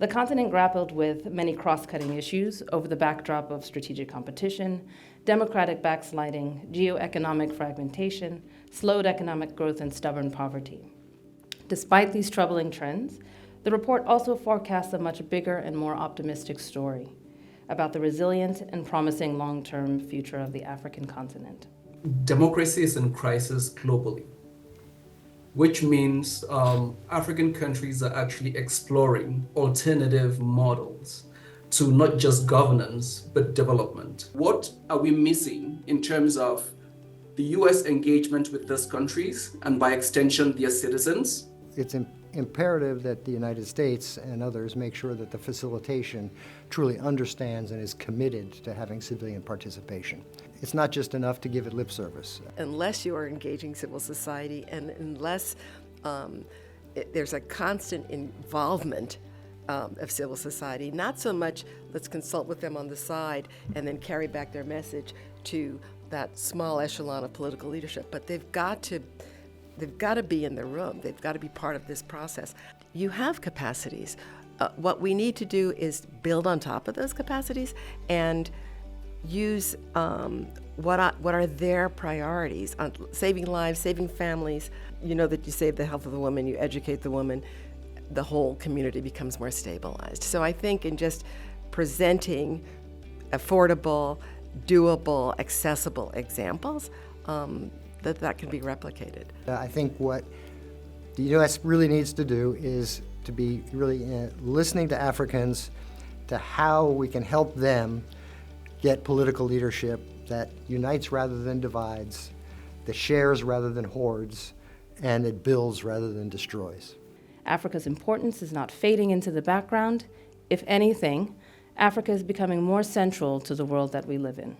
The continent grappled with many cross-cutting issues over the backdrop of strategic competition, democratic backsliding, geoeconomic fragmentation, slowed economic growth, and stubborn poverty. Despite these troubling trends, the report also forecasts a much bigger and more optimistic story about the resilient and promising long-term future of the African continent. Democracy is in crisis globally, which means African countries are actually exploring alternative models to not just governance, but development. What are we missing in terms of the US engagement with these countries and by extension their citizens? It's imperative that the United States and others make sure that the facilitation truly understands and is committed to having civilian participation. It's not just enough to give it lip service. Unless you are engaging civil society and unless there's a constant involvement of civil society, not so much let's consult with them on the side and then carry back their message to that small echelon of political leadership, but they've got to be in the room. They've got to be part of this process. You have capacities. What we need to do is build on top of those capacities and use what are their priorities on saving lives, saving families. You know that you save the health of the woman, you educate the woman, the whole community becomes more stabilized. So I think in just presenting affordable, doable, accessible examples, that can be replicated. I think what the U.S. really needs to do is to be really listening to Africans, to how we can help them get political leadership that unites rather than divides, that shares rather than hoards, and that builds rather than destroys. Africa's importance is not fading into the background. If anything, Africa is becoming more central to the world that we live in.